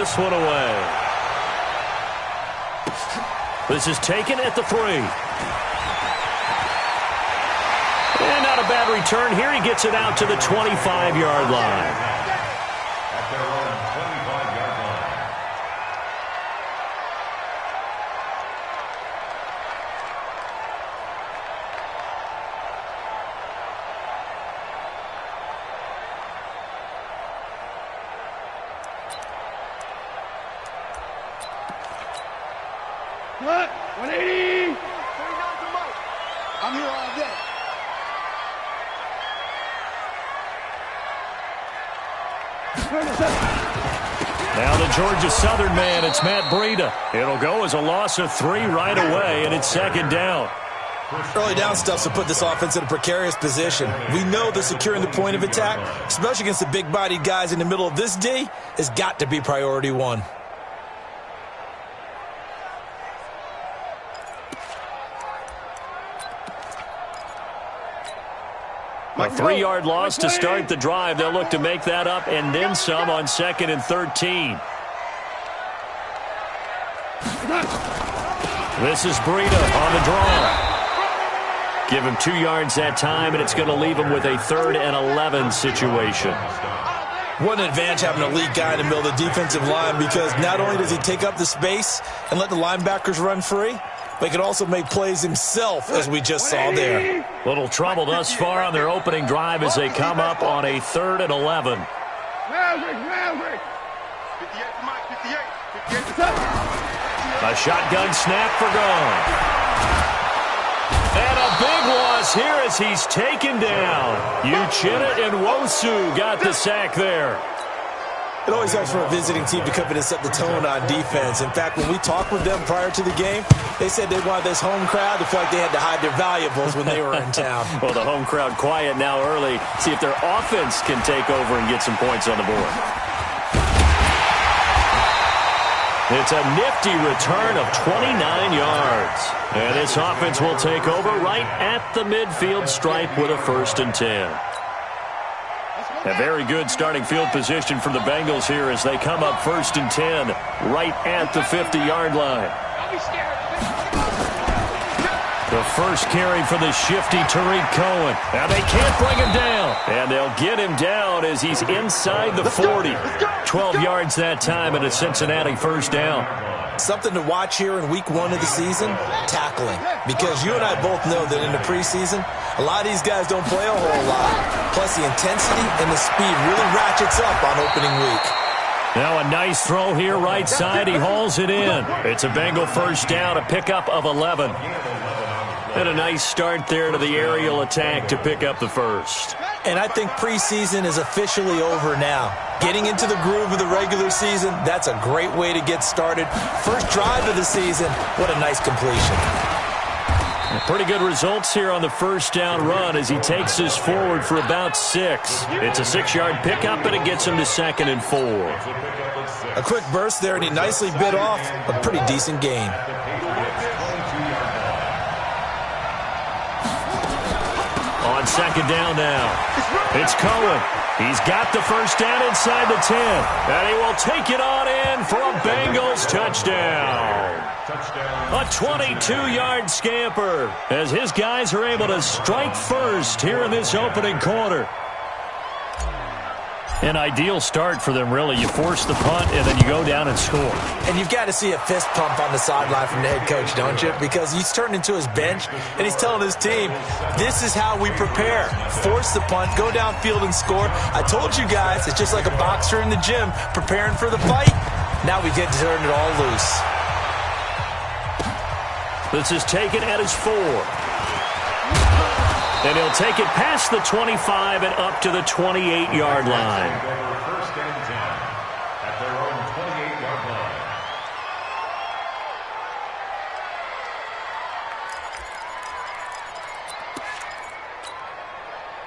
this one away. This is taken at the 3. And not a bad return here. He gets it out to the 25-yard line. What? 180! I'm here all day. Now the Georgia Southern man, it's Matt Breida. It'll go as a loss of 3 right away, and it's second down. Early down stuff to put this offense in a precarious position. We know that securing the point of attack, especially against the big-bodied guys in the middle of this D, has got to be priority 1. A 3-yard loss to start the drive. They'll look to make that up and then some on 2nd and 13. This is Breida on the draw. Give him 2 yards that time, and it's going to leave him with a 3rd and 11 situation. What an advantage having a lead guy in the middle of the defensive line, because not only does he take up the space and let the linebackers run free, but he can also make plays himself, as we just saw there. Little trouble thus far on their opening drive as they come up on a 3rd and 11. A shotgun snap for gone. And a big loss here as he's taken down. Uchenna and Wosu got the sack there. It always helps for a visiting team to come in and set the tone on defense. In fact, when we talked with them prior to the game, they said they wanted this home crowd to feel like they had to hide their valuables when they were in town. Well, the home crowd quiet now early. See if their offense can take over and get some points on the board. It's a nifty return of 29 yards. And this offense will take over right at the midfield stripe with a 1st and 10. A very good starting field position for the Bengals here as they come up 1st and 10 right at the 50-yard line. The first carry for the shifty Tariq Cohen. Now they can't bring him down. And they'll get him down as he's inside the 40. 12 yards that time and a Cincinnati 1st down. Something to watch here in week 1 of the season, tackling. Because you and I both know that in the preseason, a lot of these guys don't play a whole lot. Plus the intensity and the speed really ratchets up on opening week. Now a nice throw here right side. He hauls it in. It's a Bengal 1st down, a pickup of 11. And a nice start there to the aerial attack to pick up the 1st. And I think preseason is officially over now. Getting into the groove of the regular season, that's a great way to get started. First drive of the season, what a nice completion. Pretty good results here on the 1st down run as he takes this forward for about 6. It's a 6-yard pickup, and it gets him to 2nd and 4. A quick burst there, and he nicely bit off a pretty decent gain. On 2nd down now, it's Cohen. He's got the 1st down inside the 10. And he will take it on in for a Bengals touchdown. A 22-yard scamper as his guys are able to strike first here in this opening quarter. An ideal start for them, really. You force the punt, and then you go down and score. And you've got to see a fist pump on the sideline from the head coach, don't you? Because he's turned into his bench, and he's telling his team, this is how we prepare. Force the punt, go downfield and score. I told you guys, it's just like a boxer in the gym preparing for the fight. Now we get to turn it all loose. This is taken at his 4. And he'll take it past the 25 and up to the 28-yard line. First and 10 at their own 28-yard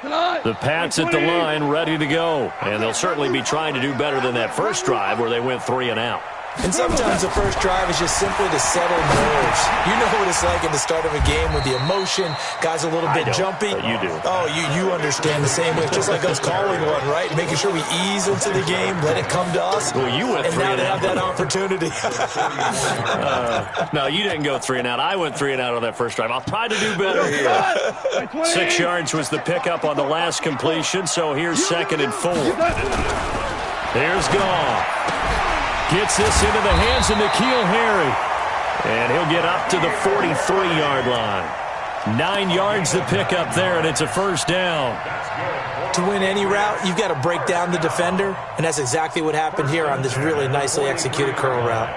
line. The Pats at the line ready to go. And they'll certainly be trying to do better than that first drive where they went 3 and out. And sometimes the first drive is just simply to settle nerves. You know what it's like at the start of a game with the emotion, guys a little bit jumpy. You do. Oh, you understand the same way. It's just like us calling one, right? Making sure we ease into the game, let it come to us. Well, you went and 3 now and they out. have that opportunity. No, you didn't go 3 and out. I went 3 and out on that first drive. I'll try to do better here. 6 yards was the pickup on the last completion, so here's 2nd and 4. Here's Goff. Gets this into the hands of N'Keal Harry. And he'll get up to the 43-yard line. 9 yards the pickup there, and it's a first down. To win any route, you've got to break down the defender, and that's exactly what happened here on this really nicely executed curl route.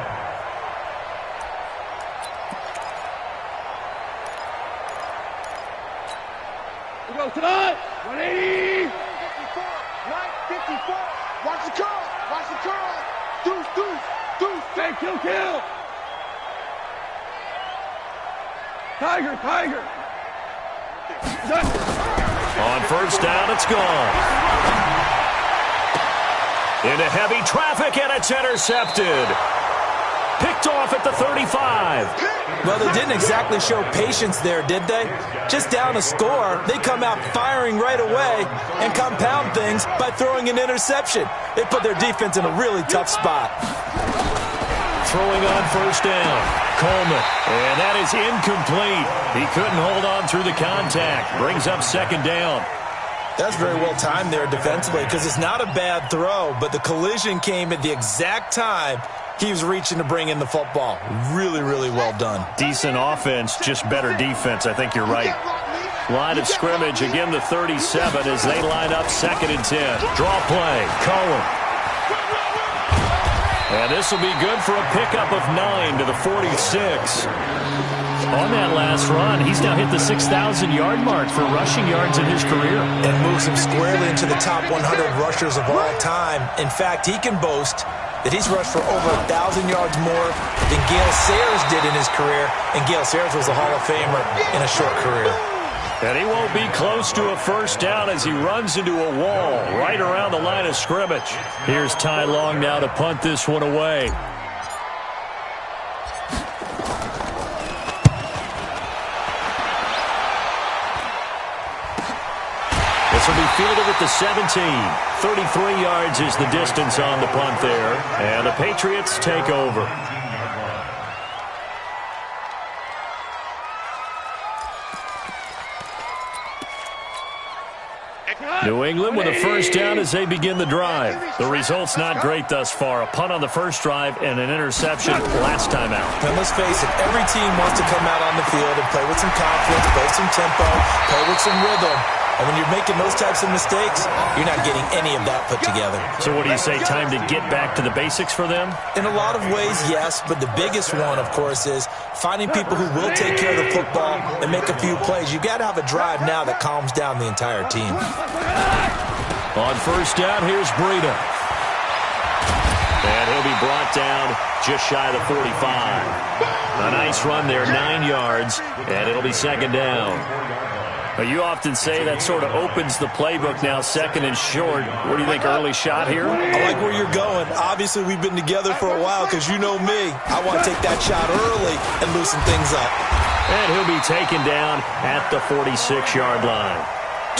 We go tonight. 180. 954. Watch the curl. Watch the curl. Deuce, deuce, deuce. Fake, kill, kill. Tiger, tiger. On first down, it's gone. Into heavy traffic, and it's intercepted. Picked off at the 35. Well, they didn't exactly show patience there, did they? Just down a score, they come out firing right away and compound things by throwing an interception. They put their defense in a really tough spot. Throwing on first down, Coleman, and that is incomplete. He couldn't hold on through the contact. Brings up 2nd down. That's very well timed there defensively because it's not a bad throw, but the collision came at the exact time he was reaching to bring in the football. Really, really well done. Decent offense, just better defense. I think you're right. Line of scrimmage, again the 37 as they line up 2nd and 10. Draw play, Cohen. And this will be good for a pickup of 9 to the 46. On that last run, he's now hit the 6,000-yard mark for rushing yards in his career. And moves him squarely into the top 100 rushers of all time. In fact, he can boast that he's rushed for over 1,000 yards more than Gale Sayers did in his career. And Gale Sayers was a Hall of Famer in a short career. And he won't be close to a first down as he runs into a wall right around the line of scrimmage. Here's Ty Long now to punt this one away. This will be fielded at the 17. 33 yards is the distance on the punt there. And the Patriots take over. New England with a first down as they begin the drive. The result's not great thus far. A punt on the first drive and an interception last time out. And let's face it, every team wants to come out on the field and play with some confidence, play some tempo, play with some rhythm. And when you're making those types of mistakes, you're not getting any of that put together. So what do you say, time to get back to the basics for them? In a lot of ways, yes, but the biggest one, of course, is finding people who will take care of the football and make a few plays. You've got to have a drive now that calms down the entire team. On first down, here's Breida. And he'll be brought down just shy of the 45. A nice run there, 9 yards, and it'll be 2nd down. You often say that sort of opens the playbook now, 2nd and short. What do you think, early shot here? I like where you're going. Obviously, we've been together for a while because you know me. I want to take that shot early and loosen things up. And he'll be taken down at the 46-yard line.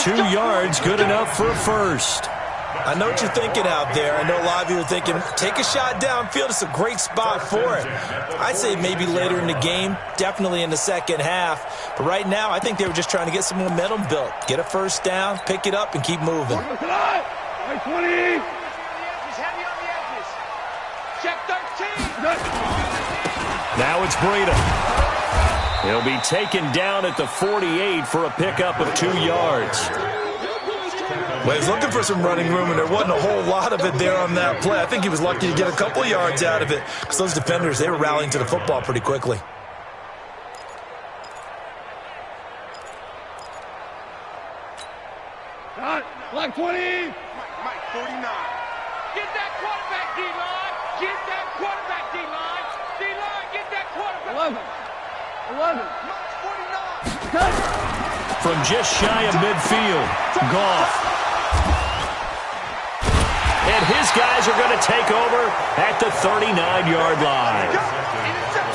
2 yards, good enough for a first. I know what you're thinking out there. I know a lot of you are thinking, take a shot downfield. It's a great spot for it. I'd say maybe later in the game, definitely in the second half. But right now, I think they were just trying to get some momentum built. Get a first down, pick it up, and keep moving. 20. Heavy on the edges. Check 13. Now it's Breida. He'll be taken down at the 48 for a pickup of 2 yards. Well, he was looking for some running room, and there wasn't a whole lot of it there on that play. I think he was lucky to get a couple of yards out of it because those defenders, they were rallying to the football pretty quickly. Black 20. Mike 49. Get that quarterback, D-line. Get that quarterback, D-line. D-line, get that quarterback. 11. Mike 49. From just shy of midfield, Goff. And And his guys are going to take over at the 39-yard line.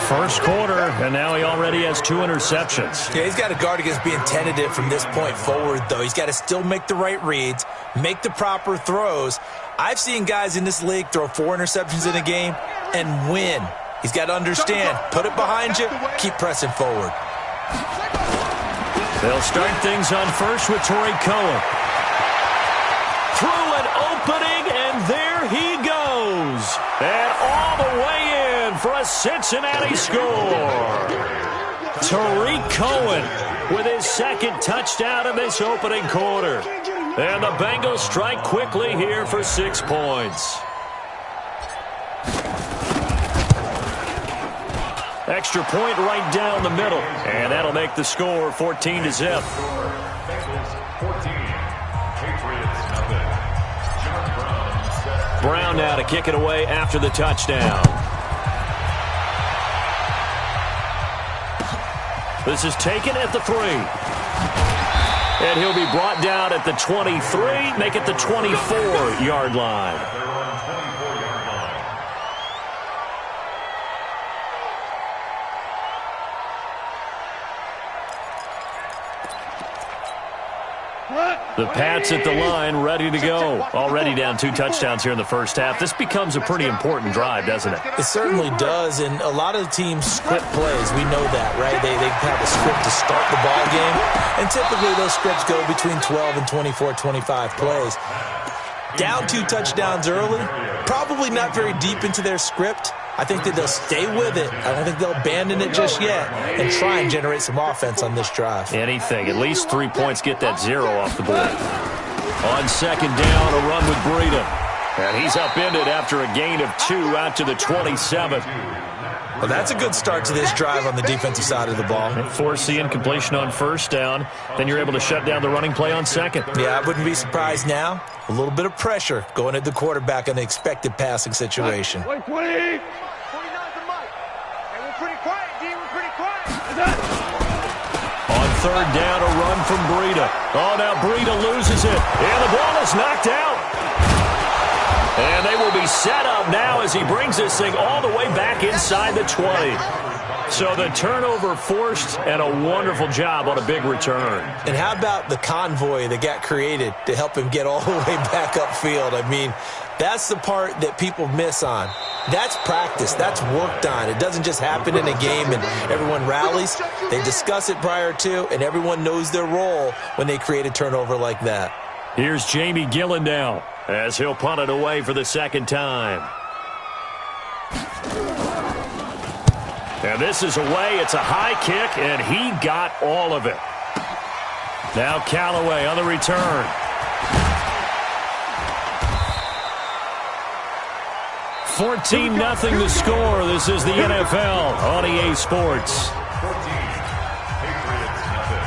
First quarter, and now he already has 2 interceptions. Yeah, he's got to guard against being tentative from this point forward, though. He's got to still make the right reads, make the proper throws. I've seen guys in this league throw 4 interceptions in a game and win. He's got to understand, put it behind you, keep pressing forward. They'll start things on first with Torrey Cohen. Through an opening, and there he goes. And all the way in for a Cincinnati score. Tariq Cohen with his second touchdown in this opening quarter. And the Bengals strike quickly here for 6 points. Extra point right down the middle. And that'll make the score 14-0. Bengals 14. Patriots nothing. John Brown now to kick it away after the touchdown. This is taken at the 3. And he'll be brought down at the 23, make it the 24-yard line. The Pats at the line, ready to go. Already down 2 touchdowns here in the first half. This becomes a pretty important drive, doesn't it? It certainly does, and a lot of the teams script plays. We know that, right? They have a script to start the ball game, and typically those scripts go between 12 and 24, 25 plays. Down 2 touchdowns early, probably not very deep into their script. I think that they'll stay with it. I don't think they'll abandon it just yet and try and generate some offense on this drive. Anything. At least 3 points, get that 0 off the board. On second down, a run with Breida. And he's upended after a gain of 2 out to the 27. Well, that's a good start to this drive on the defensive side of the ball. Force the incompletion on first down. Then you're able to shut down the running play on second. Yeah, I wouldn't be surprised now. A little bit of pressure going at the quarterback in the expected passing situation. Wait, 20. 29's the mic. Hey, we're pretty quiet, D. We're pretty quiet. On third down, a run from Breida. Oh, now Breida loses it. And the ball is knocked out. And they will be set up now as he brings this thing all the way back inside the 20. So the turnover forced and a wonderful job on a big return. And how about the convoy that got created to help him get all the way back upfield? I mean, that's the part that people miss on. That's practice. That's worked on. It doesn't just happen in a game and everyone rallies. They discuss it prior to, and everyone knows their role when they create a turnover like that. Here's Jamie Gillen now as he'll punt it away for the second time. And this is away. It's a high kick, and he got all of it. Now Callaway on the return. 14-0 the score. This is the NFL on EA Sports. 14. Patriots nothing.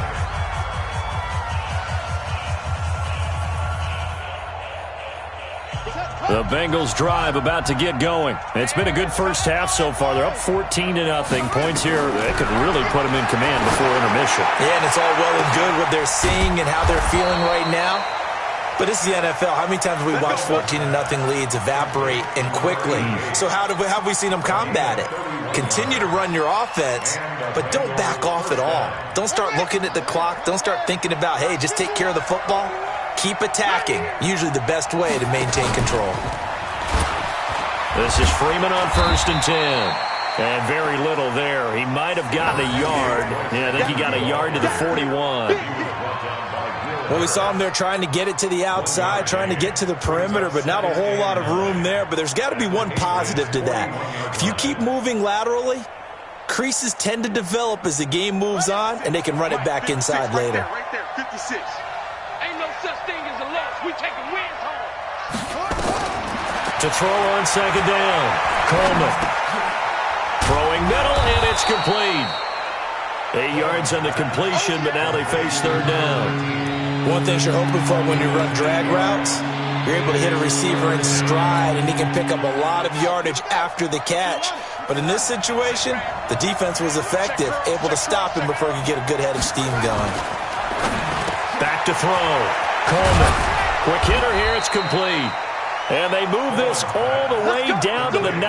The Bengals drive about to get going. It's been a good first half so far. They're up 14-0. Points here that could really put them in command before intermission. Yeah, and it's all well and good what they're seeing and how they're feeling right now. But this is the NFL. How many times have we watched 14-0 leads evaporate and quickly? So how have we seen them combat it? Continue to run your offense, but don't back off at all. Don't start looking at the clock. Don't start thinking about, hey, just take care of the football. Keep attacking. Usually the best way to maintain control. This is Freeman on 1st and 10. And very little there. He might have gotten a yard. Yeah, I think he got a yard to the 41. Well, we saw him there trying to get it to the outside, trying to get to the perimeter, but not a whole lot of room there. But there's got to be one positive to that. If you keep moving laterally, creases tend to develop as the game moves on, and they can run it back inside later. Right there, 56. Ain't no such thing as a loss. We taking wins home. To throw on second down. Coleman. Throwing middle, and it's complete. 8 yards on the completion, but now they face third down. One thing you're hoping for when you run drag routes, you're able to hit a receiver in stride, and he can pick up a lot of yardage after the catch. But in this situation, the defense was effective, able to stop him before he could get a good head of steam going. Back to throw. Coleman. Quick hitter here. It's complete. And they move this all the way down to the 9.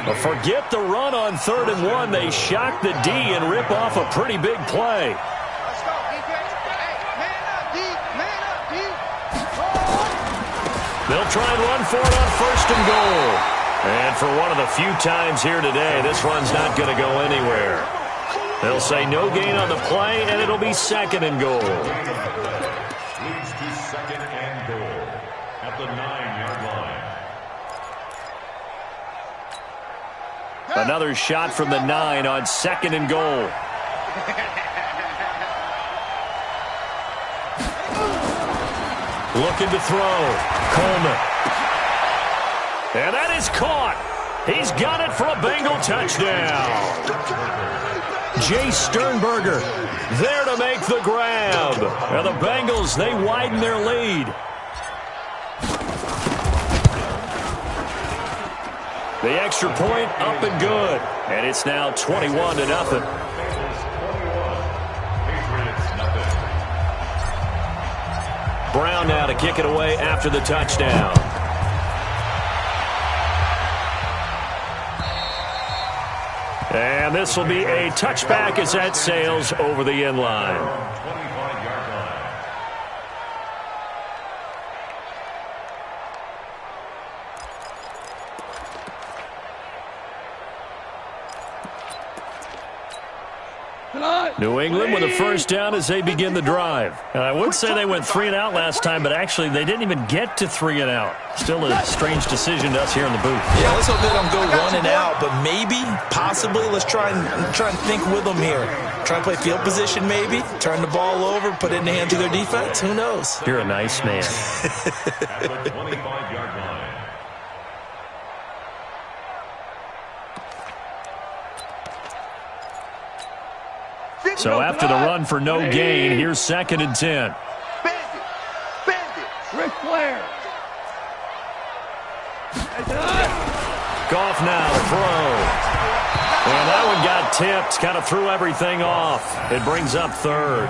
But forget the run on 3rd and 1. They shock the D and rip off a pretty big play. Let's go, defense. Hey, man up, D. Man up, D. They'll try and run for it on 1st and goal. And for one of the few times here today, this run's not going to go anywhere. They'll say no gain on the play, and it'll be 2nd and goal. Leads to 2nd and goal at the 9-yard line. Another shot from the 9 on 2nd and goal. Looking to throw. Coleman. And that is caught. He's got it for a Bengal touchdown. Jay Sternberger there to make the grab. And the Bengals, they widen their lead. The extra point up and good. And it's now 21-0. Bengals 21, Patriots nothing. Brown now to kick it away after the touchdown. And this will be a touchback as that sails over the end line. 25-yard line. New England with a first down as they begin the drive. And I would say they went 3 and out last time, but actually they didn't even get to 3 and out. Still a strange decision to us here in the booth. Yeah, let's hope they don't go 1 and out, but maybe, possibly, let's try and think with them here. Try and play field position maybe, turn the ball over, put it in the hands of their defense. Who knows? You're a nice man. At the 25-yard line. So after the run for no gain, here's 2nd and 10. Bandit. Bandit. Ric Flair. Goff now to throw. And that one got tipped, kind of threw everything off. It brings up 3rd.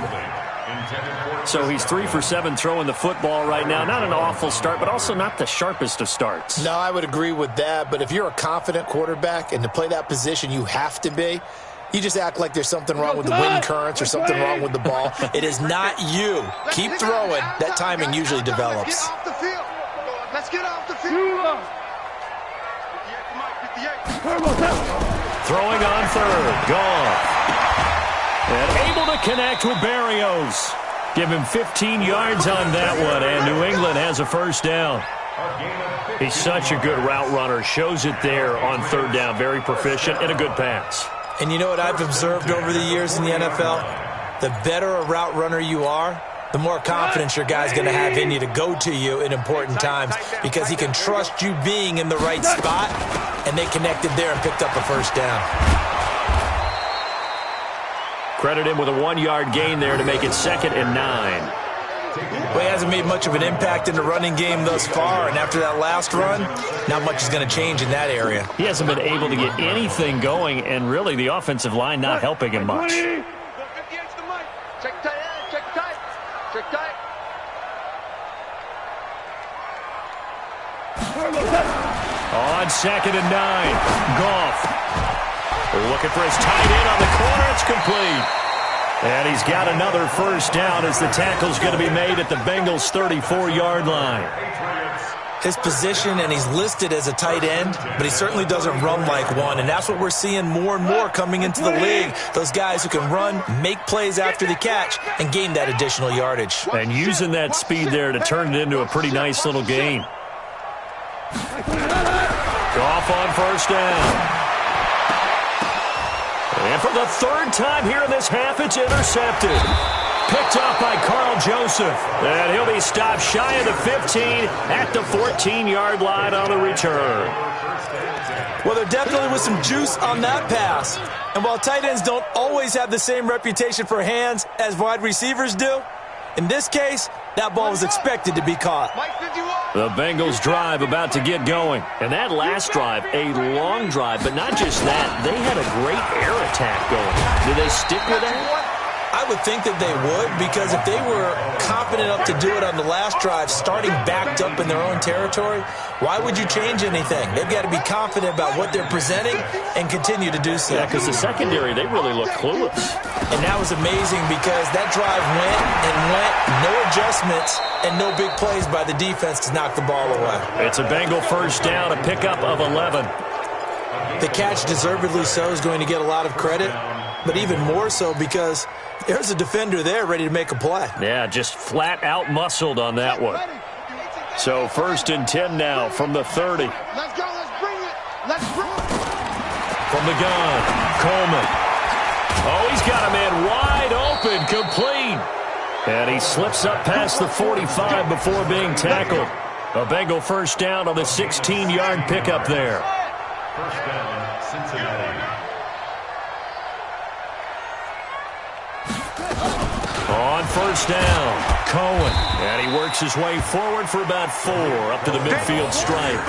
So he's 3 for 7 throwing the football right now. Not an awful start, but also not the sharpest of starts. No, I would agree with that. But if you're a confident quarterback and to play that position, you have to be. You just act like there's something wrong with the wind currents or something wrong with the ball. It is not you. Keep throwing. That timing usually develops. Let's get off the field. Let's get off the field. 58. Throwing on 3rd. Goff. And able to connect with Berrios. Give him 15 yards on that one, and New England has a first down. He's such a good route runner. Shows it there on 3rd down. Very proficient and a good pass. And you know what I've observed over the years in the NFL? The better a route runner you are, the more confidence your guy's going to have in you to go to you in important times because he can trust you being in the right spot, and they connected there and picked up a first down. Credit him with a 1-yard gain there to make it 2nd and 9. Well, he hasn't made much of an impact in the running game thus far, and after that last run, not much is going to change in that area. He hasn't been able to get anything going, and really the offensive line not helping him much. Check tight, check tight, check tight. On 2nd and 9, Goff. Looking for his tight end on the corner. It's complete. And he's got another first down as the tackle's going to be made at the Bengals' 34-yard line. His position, and he's listed as a tight end, but he certainly doesn't run like one, and that's what we're seeing more and more coming into the league. Those guys who can run, make plays after the catch, and gain that additional yardage. And using that speed there to turn it into a pretty nice little gain. Goff on first down. And for the 3rd time here in this half, it's intercepted. Picked up by Carl Joseph. And he'll be stopped shy of the 15 at the 14-yard line on the return. Well, there definitely was some juice on that pass. And while tight ends don't always have the same reputation for hands as wide receivers do, in this case, that ball was expected to be caught. The Bengals drive about to get going. And that last drive, a long drive, but not just that. They had a great air attack going. Do they stick with that? I would think that they would, because if they were confident enough to do it on the last drive, starting backed up in their own territory, why would you change anything? They've got to be confident about what they're presenting and continue to do so. Yeah, because the secondary, they really look clueless. And that was amazing because that drive went and went, no adjustments, and no big plays by the defense to knock the ball away. It's a Bengal first down, a pickup of 11. The catch, deservedly so, is going to get a lot of credit, but even more so because there's a defender there ready to make a play. Yeah, just flat out muscled on that one. So 1st and 10 now from the 30. Let's go. Let's bring it. Let's bring it. From the gun, Coleman. Oh, he's got a man wide open, complete. And he slips up past the 45 before being tackled. A Bengal first down on the 16-yard pickup there. First down, Cincinnati. On first down, Cohen. And he works his way forward for about 4 up to the midfield stripe.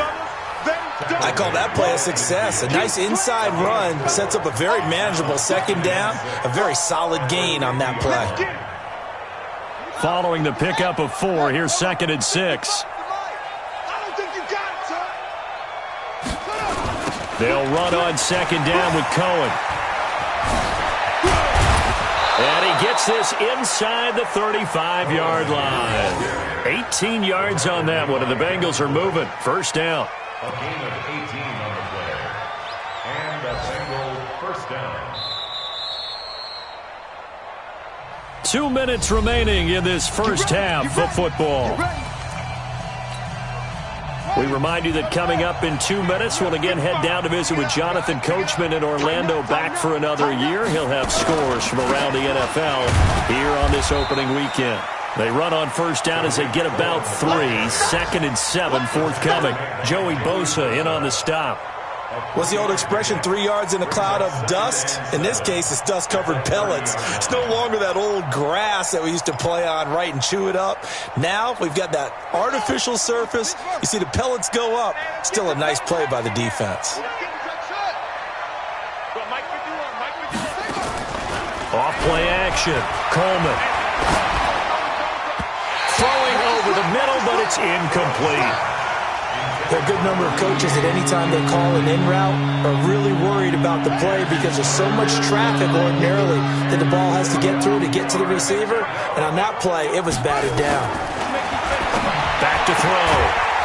I call that play a success. A nice inside run sets up a very manageable second down, a very solid gain on that play. Following the pickup of 4, here's 2nd and 6. I don't think you got it, son. They'll run on 2nd down with Cohen. And he gets this inside the 35-yard line. 18 yards on that one, and the Bengals are moving. First down. A gain of 18 on the play. And a Bengal first down. 2 minutes remaining in this first half of football. We remind you that coming up in 2 minutes, we'll again head down to visit with Jonathan Coachman in Orlando, back for another year. He'll have scores from around the NFL here on this opening weekend. They run on first down as they get about 3. 2nd and 7 forthcoming. Joey Bosa in on the stop. What's the old expression, 3 yards in a cloud of dust? In this case, it's dust-covered pellets. It's no longer that old grass that we used to play on, right, and chew it up. Now we've got that artificial surface. You see the pellets go up. Still a nice play by the defense. Off play action. Coleman. Throwing over the middle, but it's incomplete. There are a good number of coaches at any time they call an in route are really worried about the play because there's so much traffic ordinarily that the ball has to get through to get to the receiver. And on that play, it was batted down. Back to throw.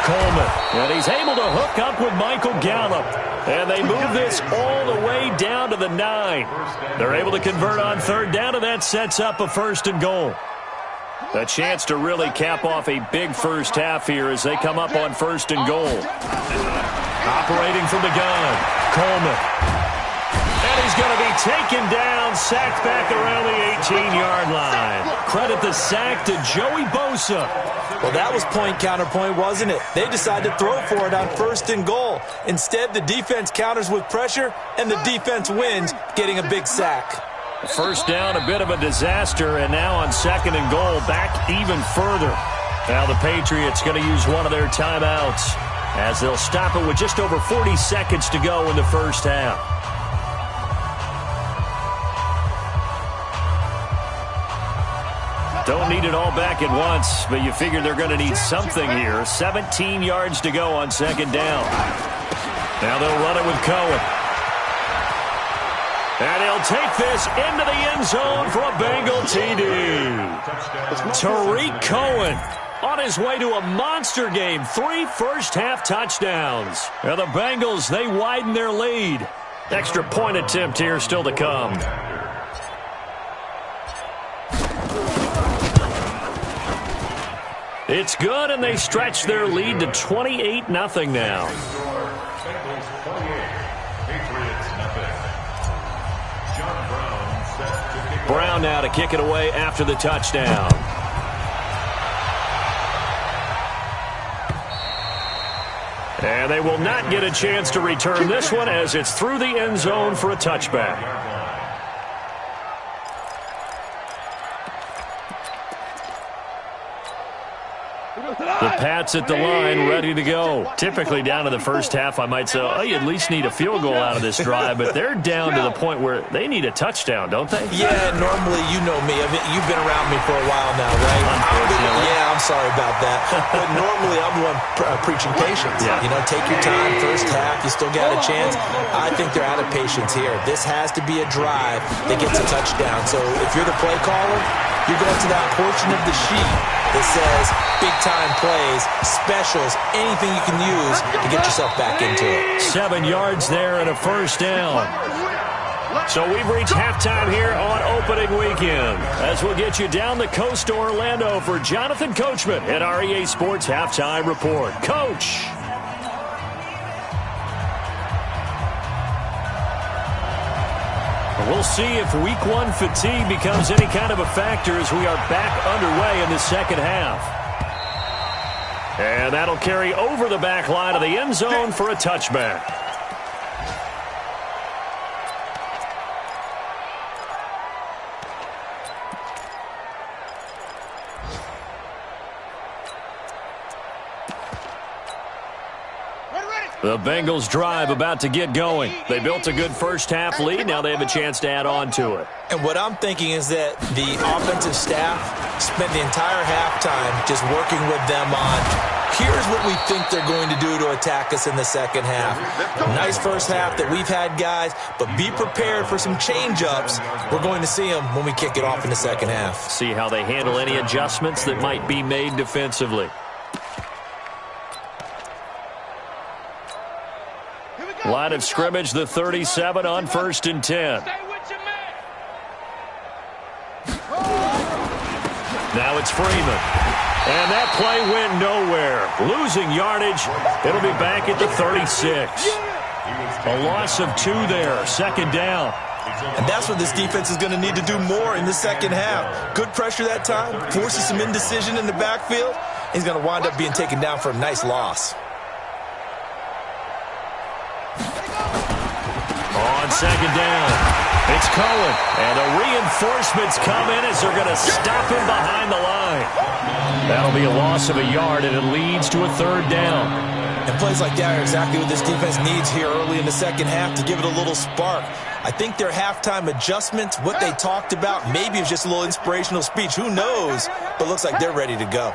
Coleman. And he's able to hook up with Michael Gallup. And they move this all the way down to the 9. They're able to convert on 3rd down, and that sets up a 1st and goal. A chance to really cap off a big first half here as they come up on 1st and goal. Operating from the gun, Coleman. And he's going to be taken down, sacked back around the 18-yard line. Credit the sack to Joey Bosa. Well, that was point counterpoint, wasn't it? They decided to throw for it on 1st and goal. Instead, the defense counters with pressure, and the defense wins, getting a big sack. First down, a bit of a disaster, and now on 2nd and goal, back even further. Now the Patriots going to use one of their timeouts as they'll stop it with just over 40 seconds to go in the first half. Don't need it all back at once, but you figure they're going to need something here. 17 yards to go on 2nd down. Now they'll run it with Cohen. And he'll take this into the end zone for a Bengal TD. Tariq Cohen on his way to a monster game. 3 first-half touchdowns. Now the Bengals, they widen their lead. Extra point attempt here still to come. It's good, and they stretch their lead to 28-0 now. Bengals 28, Patriots nothing. John Brown set to kick. Brown now to kick it away after the touchdown. And they will not get a chance to return this one as it's through the end zone for a touchback. The Pats at the line, ready to go. Typically down to the first half, I might say, oh, you at least need a field goal out of this drive, but they're down to the point where they need a touchdown, don't they? Yeah, normally, you know me. You've been around me for a while now, right? Yeah, I'm sorry about that. But normally, I'm the one preaching patience. Yeah. You know, take your time. First half, you still got a chance. I think they're out of patience here. This has to be a drive that gets a touchdown. So if you're the play caller, you're going to that portion of the sheet that says big-time plays, specials, anything you can use to get yourself back into it. 7 yards there and a first down. So we've reached halftime here on opening weekend. As we'll get you down the coast to Orlando for Jonathan Coachman at our EA Sports Halftime Report. Coach. We'll see if week 1 fatigue becomes any kind of a factor as we are back underway in the second half. And that'll carry over the back line of the end zone for a touchback. The Bengals drive about to get going. They built a good first half lead. Now they have a chance to add on to it. And what I'm thinking is that the offensive staff spent the entire halftime just working with them on, here's what we think they're going to do to attack us in the second half. Nice first half that we've had, guys, but be prepared for some change-ups. We're going to see them when we kick it off in the second half. See how they handle any adjustments that might be made defensively. Line of scrimmage, the 37 on 1st and 10. Now it's Freeman. And that play went nowhere. Losing yardage. It'll be back at the 36. A loss of 2 there. 2nd down. And that's what this defense is going to need to do more in the second half. Good pressure that time. Forces some indecision in the backfield. He's going to wind up being taken down for a nice loss. On 2nd down, it's Cohen. And the reinforcements come in as they're going to stop him behind the line. That'll be a loss of a yard, and it leads to a 3rd down. And plays like that are exactly what this defense needs here early in the second half to give it a little spark. I think their halftime adjustments, what they talked about, maybe it was just a little inspirational speech. Who knows? But looks like they're ready to go.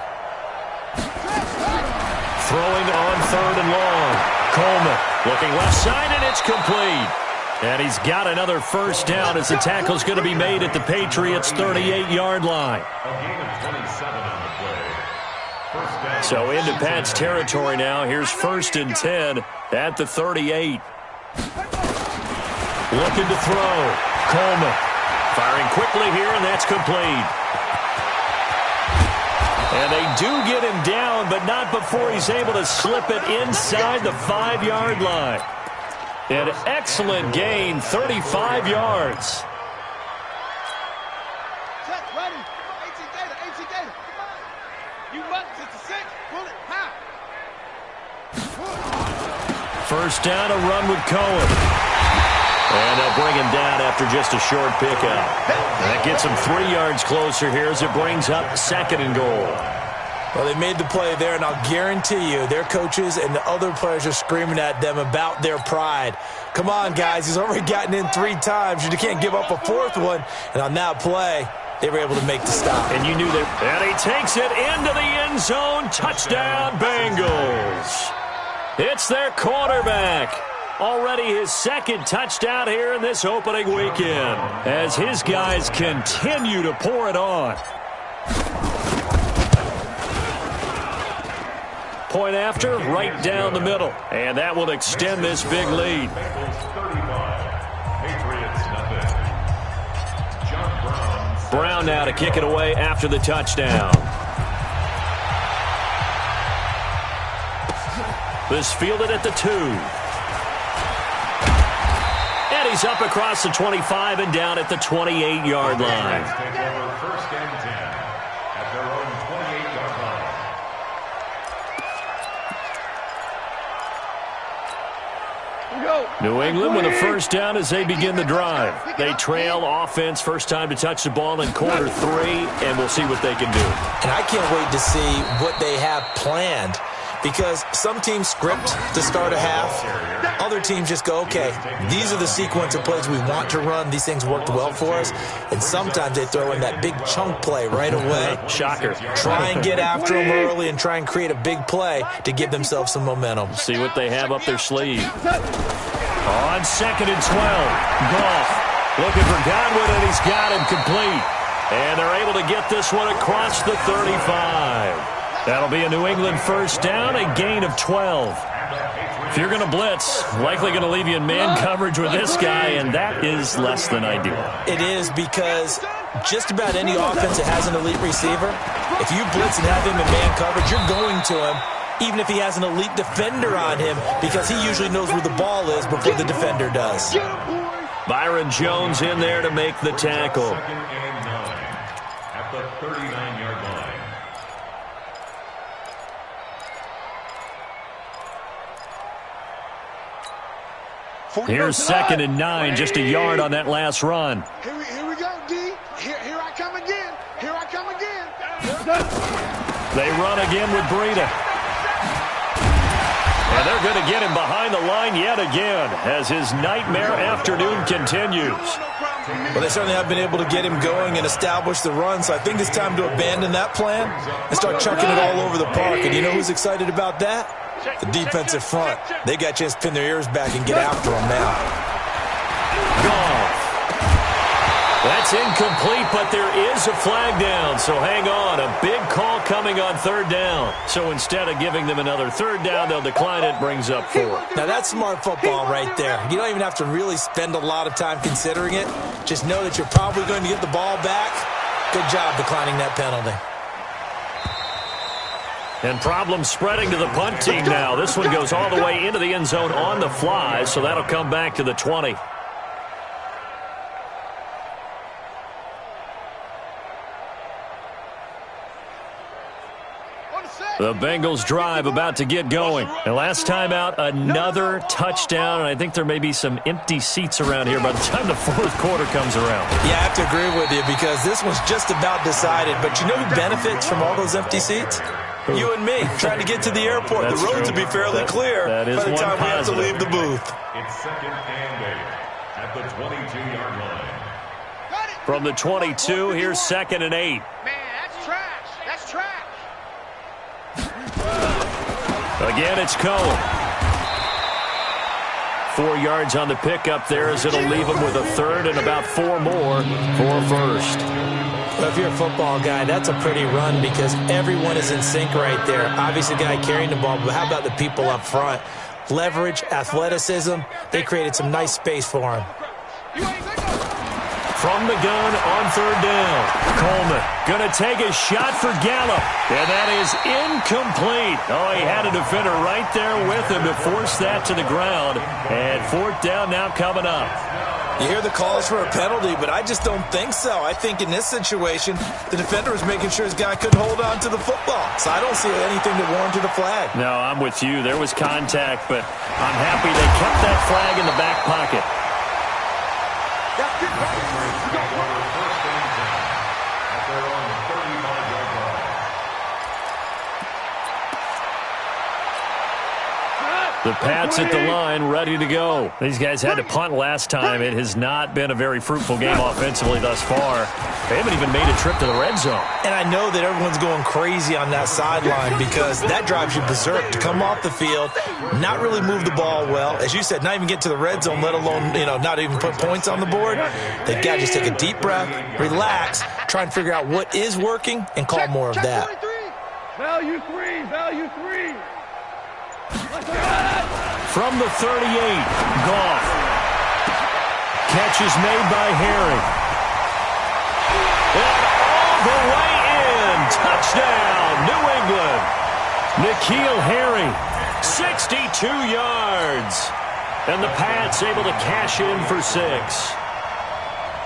Throwing on 3rd and long. Coleman looking left side, and it's complete. And he's got another first down as the tackle's going to be made at the Patriots' 38-yard line. So into Pat's territory now. Here's 1st and 10 at the 38. Looking to throw. Coleman firing quickly here, and that's complete. And they do get him down, but not before he's able to slip it inside the 5-yard line. An excellent gain, 35 yards. Check, ready. 18 Gator. Come on. You must 66. Pull it high. First down, a run with Cohen. And they'll bring him down after just a short pickup. And that gets him 3 yards closer here as it brings up 2nd and goal. Well, they made the play there, and I'll guarantee you their coaches and the other players are screaming at them about their pride. Come on, guys. He's already gotten in 3 times. You can't give up a 4th one. And on that play, they were able to make the stop. And you knew that. And he takes it into the end zone. Touchdown, Bengals. It's their quarterback. Already his 2nd touchdown here in this opening weekend as his guys continue to pour it on. Point after, right down the middle. And that will extend this big lead. Brown now to kick it away after the touchdown. This fielded at the 2. And he's up across the 25 and down at the 28-yard line. First and 10 at their own 28-yard line. New England with a first down as they begin the drive. They trail offense, first time to touch the ball in quarter 3, and we'll see what they can do. And I can't wait to see what they have planned, because some teams script to start a half. Other teams just go, okay, these are the sequence of plays we want to run. These things worked well for us. And sometimes they throw in that big chunk play right away. Shocker. Try and get after them early and try and create a big play to give themselves some momentum. See what they have up their sleeve. On 2nd and 12, Goff looking for Godwin, and he's got him complete. And they're able to get this one across the 35. That'll be a New England first down, a gain of 12. If you're going to blitz, likely going to leave you in man coverage with this guy, and that is less than ideal. It is, because just about any offense that has an elite receiver, if you blitz and have him in man coverage, you're going to him, even if he has an elite defender on him, because he usually knows where the ball is before the defender does. Byron Jones in there to make the tackle. 2nd and 9 at the 39-yard line. Here's 2nd and 9, just a yard on that last run. Here we go, D. Here I come again. Here I come again. They run again with Breida. And they're going to get him behind the line yet again as his nightmare afternoon continues. Well, they certainly have been able to get him going and establish the run, so I think it's time to abandon that plan and start chucking it all over the park. And you know who's excited about that? The defensive front. They got a chance to pin their ears back and get after him now. Goff. That's incomplete, but there is a flag down, so hang on. A big call coming on 3rd down. So instead of giving them another 3rd down, they'll decline it, brings up 4. Now, that's smart football right there. You don't even have to really spend a lot of time considering it. Just know that you're probably going to get the ball back. Good job declining that penalty. And problems spreading to the punt team now. This one goes all the way into the end zone on the fly, so that'll come back to the 20. The Bengals drive about to get going. And last time out, another touchdown, and I think there may be some empty seats around here by the time the 4th quarter comes around. Yeah, I have to agree with you, because this one's just about decided. But you know who benefits from all those empty seats? You and me, trying to get to the airport. That's the roads true. will be fairly clear that is by the time we have to positive. leave the booth. It's 2nd and 8 at the 22-yard line. From the 22, here's 2nd and 8. Man, that's trash. That's trash. Again, it's Cohen. 4 yards on the pickup there, as it'll leave him with a 3rd and about 4 more for first. Well, if you're a football guy, that's a pretty run, because everyone is in sync right there. Obviously, the guy carrying the ball, but how about the people up front? Leverage, athleticism, they created some nice space for him. From the gun on 3rd down. Coleman going to take a shot for Gallup. And that is incomplete. Oh, he had a defender right there with him to force that to the ground. And 4th down now coming up. You hear the calls for a penalty, but I just don't think so. I think in this situation, the defender was making sure his guy couldn't hold on to the football. So I don't see anything that warranted a flag. No, I'm with you. There was contact, but I'm happy they kept that flag in the back pocket. The Pats at the line, ready to go. These guys had to punt last time. It has not been a very fruitful game offensively thus far. They haven't even made a trip to the red zone. And I know that everyone's going crazy on that sideline, because that drives you berserk to come off the field, not really move the ball well. As you said, not even get to the red zone, let alone, not even put points on the board. They've got to just take a deep breath, relax, try and figure out what is working, and call more of that. Value 3. Value 3. From the 38, Goff. Catch is made by Harry. And all the way in. Touchdown, New England. N'Keal Harry, 62 yards. And the Pats able to cash in for 6.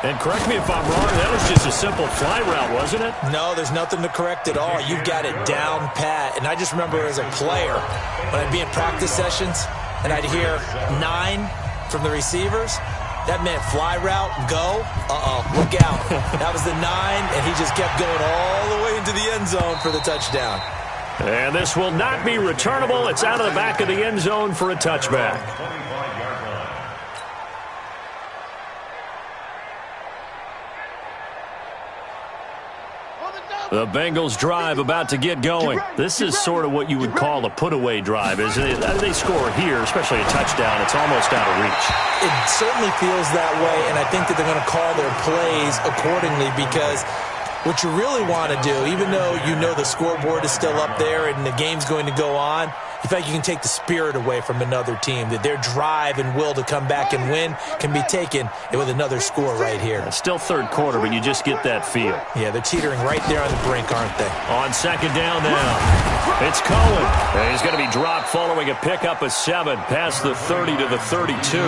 And correct me if I'm wrong, that was just a simple fly route, wasn't it? No, there's nothing to correct at all. You've got it down pat. And I just remember as a player, when I'd be in practice sessions, and I'd hear 9 from the receivers, that meant fly route, go, look out. That was the 9, and he just kept going all the way into the end zone for the touchdown. And this will not be returnable. It's out of the back of the end zone for a touchback. The Bengals drive about to get going. This is sort of what you would call a put-away drive, isn't it? They score here, especially a touchdown. It's almost out of reach. It certainly feels that way, and I think that they're going to call their plays accordingly because what you really want to do, even though you know the scoreboard is still up there and the game's going to go on, you feel like you can take the spirit away from another team, that their drive and will to come back and win can be taken with another score right here. It's still third quarter, but you just get that feel. Yeah, they're teetering right there on the brink, aren't they? On second down now, it's Cohen. And he's going to be dropped following a pickup of 7 past the 30 to the 32.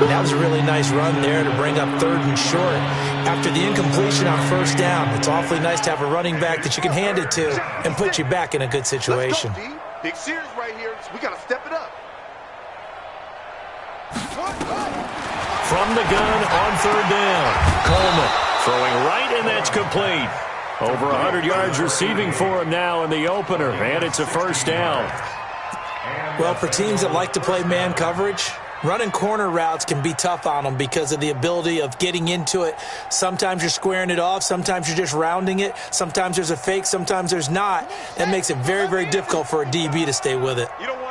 That was a really nice run there to bring up 3rd and short. After the incompletion on first down, it's awfully nice to have a running back that you can hand it to and put you back in a good situation. Let's go, D. Big series right here. We got to step it up. From the gun on 3rd down, Coleman throwing right, and that's complete. Over 100 yards receiving for him now in the opener, and it's a first down. Well, for teams that like to play man coverage, running corner routes can be tough on them because of the ability of getting into it. Sometimes you're squaring it off. Sometimes you're just rounding it. Sometimes there's a fake. Sometimes there's not. That makes it very, very difficult for a DB to stay with it.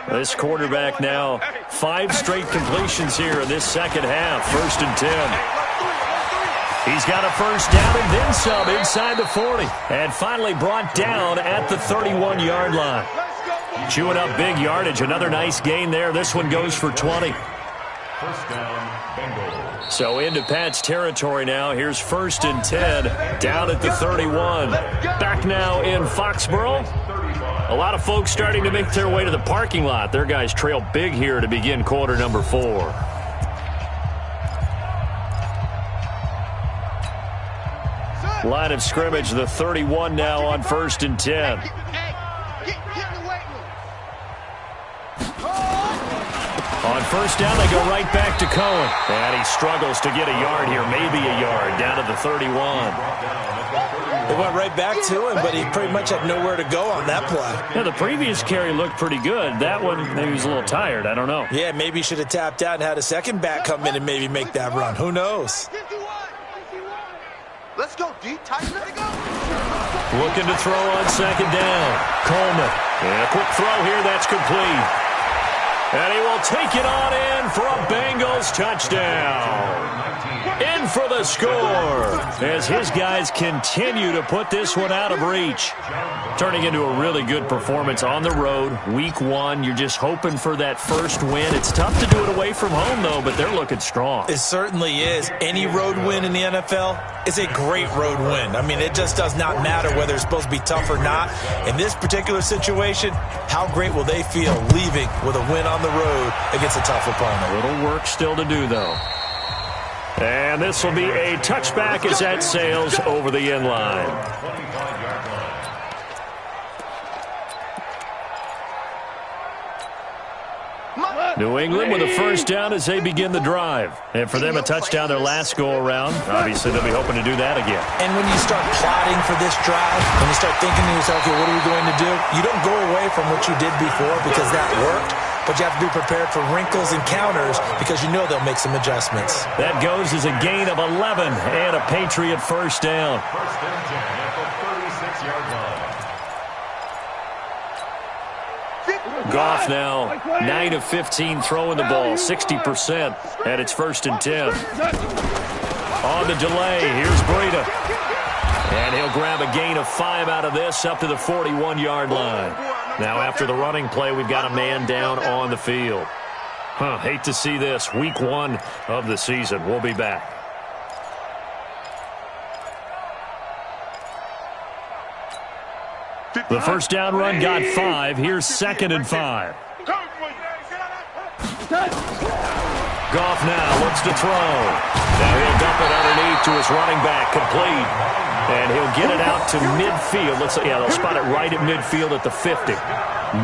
This quarterback now 5 straight completions here in this second half. 1st and 10. He's got a first down and then some inside the 40. And finally brought down at the 31-yard line. Chewing up big yardage. Another nice gain there. This one goes for 20. First down, Bengals. So into Pat's territory now. Here's 1st and 10 down at the 31. Back now in Foxborough. A lot of folks starting to make their way to the parking lot. Their guys trail big here to begin quarter number 4. Line of scrimmage, the 31 now on 1st and 10. On first down, they go right back to Cohen. And he struggles to get a yard here, maybe a yard, down to the 31. They went right back to him, but he pretty much had nowhere to go on that play. Yeah, the previous carry looked pretty good. That one, maybe he was a little tired. I don't know. Yeah, maybe he should have tapped out and had a second back come in and maybe make that run. Who knows? Let's go, D. Tighten it. Looking to throw on second down. Coleman. And a quick throw here. That's complete. And he will take it on in for a Bengals touchdown. In for the score as his guys continue to put this one out of reach. Turning into a really good performance on the road. Week 1, you're just hoping for that first win. It's tough to do it away from home, though, but they're looking strong. It certainly is. Any road win in the NFL is a great road win. I mean, it just does not matter whether it's supposed to be tough or not. In this particular situation, how great will they feel leaving with a win on the road against a tough opponent? A little work still to do, though. And this will be a touchback as that sails over the end line. New England with a first down as they begin the drive. And for them, a touchdown their last go-around. Obviously, they'll be hoping to do that again. And when you start plotting for this drive, when you start thinking to yourself, okay, what are we going to do? You don't go away from what you did before because that worked. But you have to be prepared for wrinkles and counters because you know they'll make some adjustments. That goes as a gain of 11 and a Patriot first down. First and 10 at the 36-yard line. Goff now 9 of 15 throwing the ball, 60%, and it's 1st and 10. On the delay, here's Breida. And he'll grab a gain of 5 out of this up to the 41-yard line. Now after the running play, we've got a man down on the field. Hate to see this. Week 1 of the season. We'll be back. The first down run got 5. Here's 2nd and 5. Goff now looks to throw. Now he'll dump it underneath to his running back, complete. And he'll get it out to midfield. Looks like, yeah, they'll spot it right at midfield at the 50.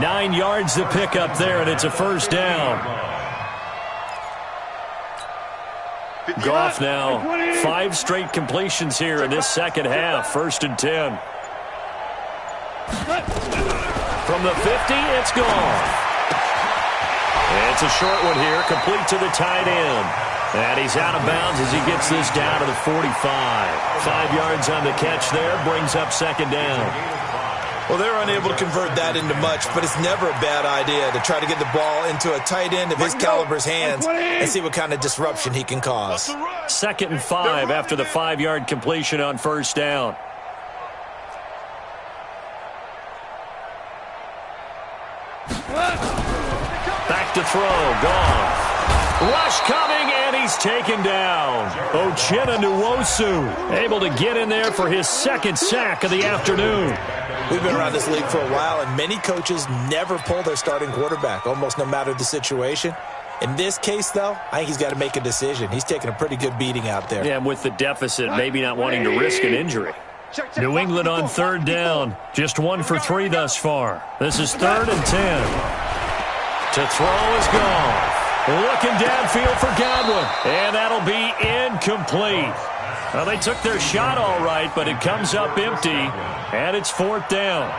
9 yards to pick up there, and it's a first down. Goff now 5 straight completions here in this second half. 1st and 10. From the 50, it's gone. It's a short one here, complete to the tight end. And he's out of bounds as he gets this down to the 45. 5 yards on the catch there, brings up 2nd down. Well, they're unable to convert that into much, but it's never a bad idea to try to get the ball into a tight end of his caliber's hands and see what kind of disruption he can cause. 2nd and 5 after the 5-yard completion on 1st down. Back to throw, Goff. Rush coming, and he's taken down. Uchenna Nwosu able to get in there for his 2nd sack of the afternoon. We've been around this league for a while, and many coaches never pull their starting quarterback, almost no matter the situation. In this case, though, I think he's got to make a decision. He's taking a pretty good beating out there. Yeah, and with the deficit, maybe not wanting to risk an injury. New England on 3rd down. Just 1 for 3 thus far. This is 3rd and 10. To throw is gone. Looking downfield for Godwin. And that'll be incomplete. Well, they took their shot all right, but it comes up empty. And it's 4th down.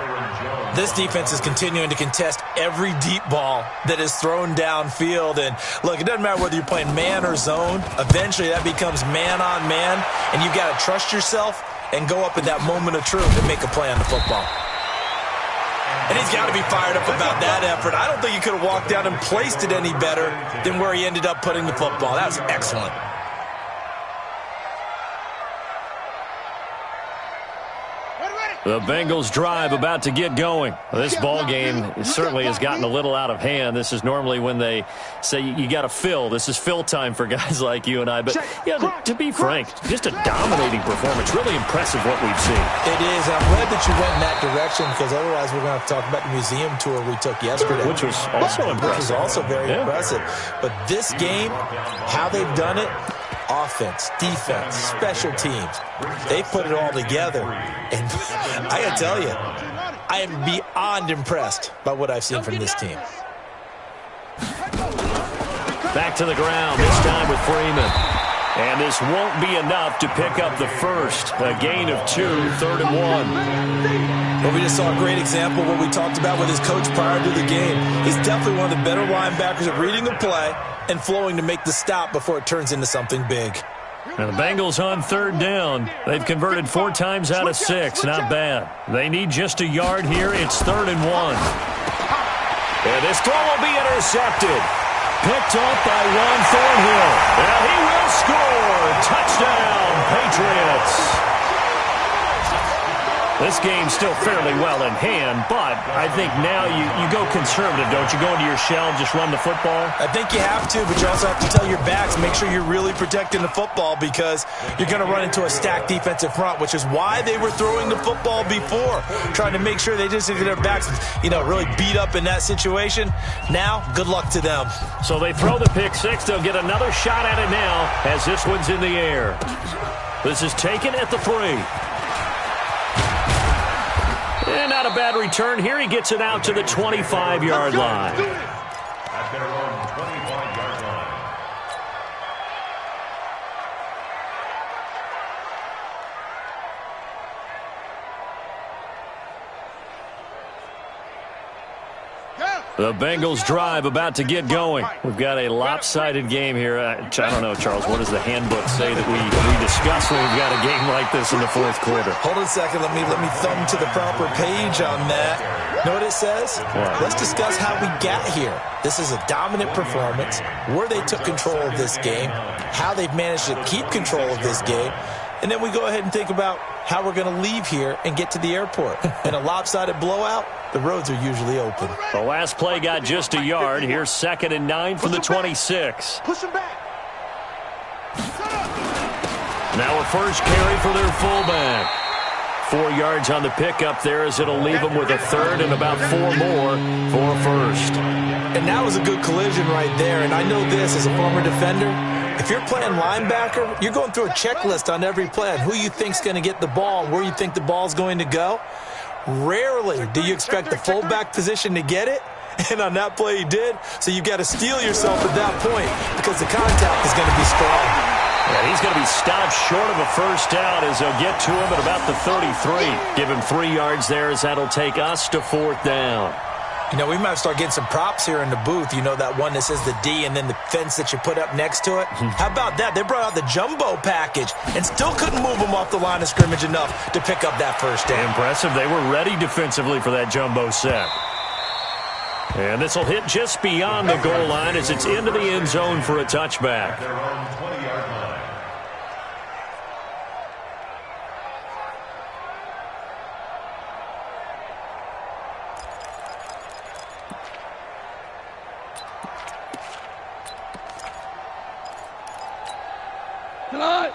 This defense is continuing to contest every deep ball that is thrown downfield. And, look, it doesn't matter whether you're playing man or zone. Eventually, that becomes man on man. And you've got to trust yourself and go up at that moment of truth and make a play on the football. And he's got to be fired up about that effort. I don't think he could have walked down and placed it any better than where he ended up putting the football. That was excellent. The Bengals drive about to get going. This ball game certainly has gotten a little out of hand. This is normally when they say you got to fill. This is fill time for guys like you and I. But yeah, to be frank, just a dominating performance. Really impressive what we've seen. It is. I'm glad that you went in that direction because otherwise we're going to have to talk about the museum tour we took yesterday. Which was also impressive. Which was also very impressive. But this game, how they've done it, offense, defense, special teams, they put it all together. And I got to tell you, I am beyond impressed by what I've seen from this team. Back to the ground, this time with Freeman. And this won't be enough to pick up the first. A gain of 2, 3rd and 1. Well, we just saw a great example of what we talked about with his coach prior to the game. He's definitely one of the better linebackers at reading a play and flowing to make the stop before it turns into something big. Now the Bengals on 3rd down. They've converted 4 times out of 6. Not bad. They need just a yard here. It's 3rd and 1. And this throw will be intercepted. Picked off by Juan Thornhill. And he will score. Touchdown, Patriots. This game's still fairly well in hand, but I think now you go conservative, don't you? Go into your shell and just run the football? I think you have to, but you also have to tell your backs, make sure you're really protecting the football because you're going to run into a stacked defensive front, which is why they were throwing the football before, trying to make sure they just get their backs, really beat up in that situation. Now, good luck to them. So they throw the pick 6. They'll get another shot at it now as this one's in the air. This is taken at the 3. And not a bad return here. He gets it out to the 25-yard line. At their own 25-yard line. The Bengals drive about to get going. We've got a lopsided game here. I don't know, Charles, what does the handbook say that we discuss when we've got a game like this in the 4th quarter? Hold on a second. Let me thumb to the proper page on that. Know what it says? What? Let's discuss how we got here. This is a dominant performance, where they took control of this game, how they've managed to keep control of this game, and then we go ahead and think about how we're going to leave here and get to the airport. In a lopsided blowout, the roads are usually open. The last play got just a yard. Here's 2nd and 9 from the 26. Push him back. Now a first carry for their fullback. 4 yards on the pickup there, as it'll leave them with a third and about 4 more for a first. And that was a good collision right there. And I know this as a former defender. If you're playing linebacker, you're going through a checklist on every play on who you think's going to get the ball and where you think the ball's going to go. Rarely do you expect the fullback position to get it. And on that play he did. So you've got to steel yourself at that point because the contact is going to be strong. And he's going to be stopped short of a first down as they'll get to him at about the 33. Give him 3 yards there as that'll take us to 4th down. You know, we might start getting some props here in the booth. You know, that one that says the D and then the fence that you put up next to it? How about that? They brought out the jumbo package and still couldn't move them off the line of scrimmage enough to pick up that first down. Impressive. They were ready defensively for that jumbo set. And this will hit just beyond the goal line as it's into the end zone for a touchback. Their own 20-yard line.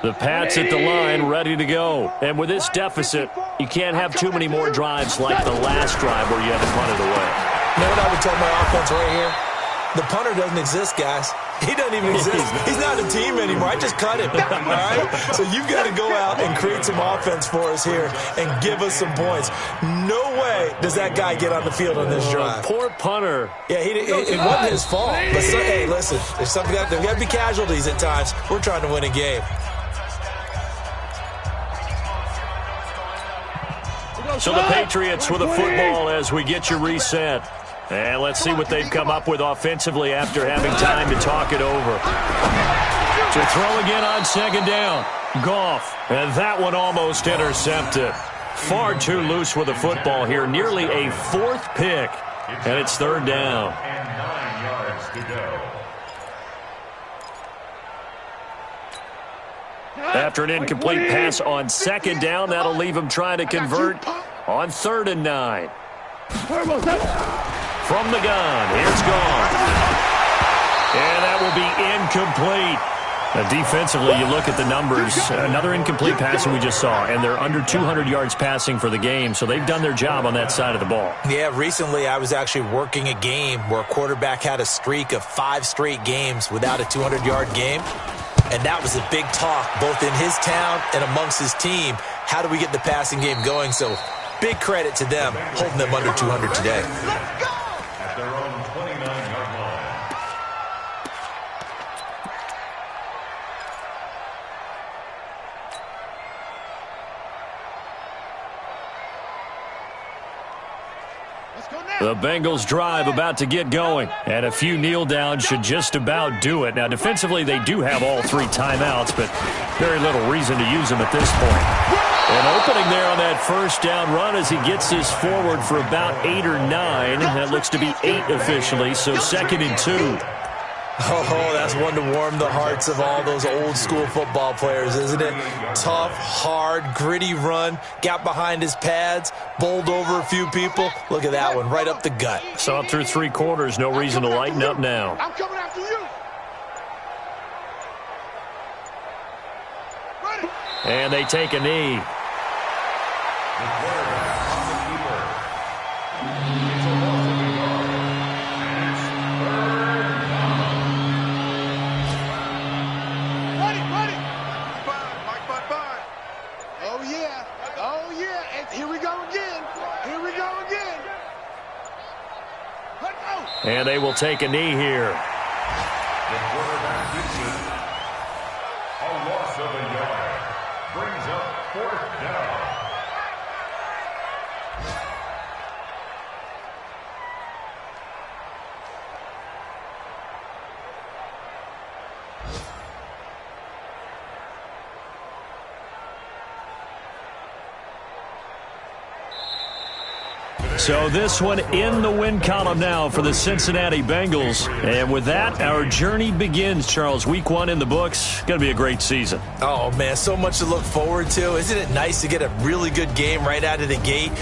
The Pats at the line, ready to go. And with this deficit, you can't have too many more drives like the last drive where you had to punt it away. You know what I would tell my offense right here? The punter doesn't exist, guys. He doesn't even exist. He's not a team anymore. I just cut him. All right? So you've got to go out and create some offense for us here and give us some points. No way does that guy get on the field on this drive. Poor punter. Yeah, it wasn't his fault. But hey, listen, there's something there's got to be casualties at times. We're trying to win a game. So the Patriots with a football as we get you reset. And let's see what they've come up with offensively after having time to talk it over. To throw again on 2nd down. Goff. And that one almost intercepted. Far too loose with the football here. Nearly a 4th pick. And it's 3rd down. And 9 yards to go. After an incomplete pass on 2nd down, that'll leave him trying to convert on 3rd and 9. From the gun, here's Goff. And that will be incomplete. Defensively, you look at the numbers. Another incomplete pass that we just saw, and they're under 200 yards passing for the game, so they've done their job on that side of the ball. Yeah, recently I was actually working a game where a quarterback had a streak of 5 straight games without a 200-yard game. And that was a big talk, both in his town and amongst his team. How do we get the passing game going? So big credit to them, holding them under 200 today. At their own 29-yard line. The Bengals drive about to get going, and a few kneel downs should just about do it. Now, defensively, they do have all 3 timeouts, but very little reason to use them at this point. An opening there on that first down run as he gets this forward for about 8 or 9. That looks to be 8 officially, so 2nd and 2. Oh, that's one to warm the hearts of all those old-school football players, isn't it? Tough, hard, gritty run, got behind his pads, bowled over a few people. Look at that one, right up the gut. Saw it through 3 quarters, no reason to lighten up now. I'm coming after you. And they take a knee. The quarterback on the keeper. It's a loss of a yard. And it's 3rd down. Ready. Mike, bye. Oh, yeah. And here we go again. Let's go. And they will take a knee here. The quarterback gets it. A loss of a yard. Brings up 4th down. So this one in the win column now for the Cincinnati Bengals. And with that, our journey begins, Charles. Week 1 in the books. Going to be a great season. Oh, man, so much to look forward to. Isn't it nice to get a really good game right out of the gate?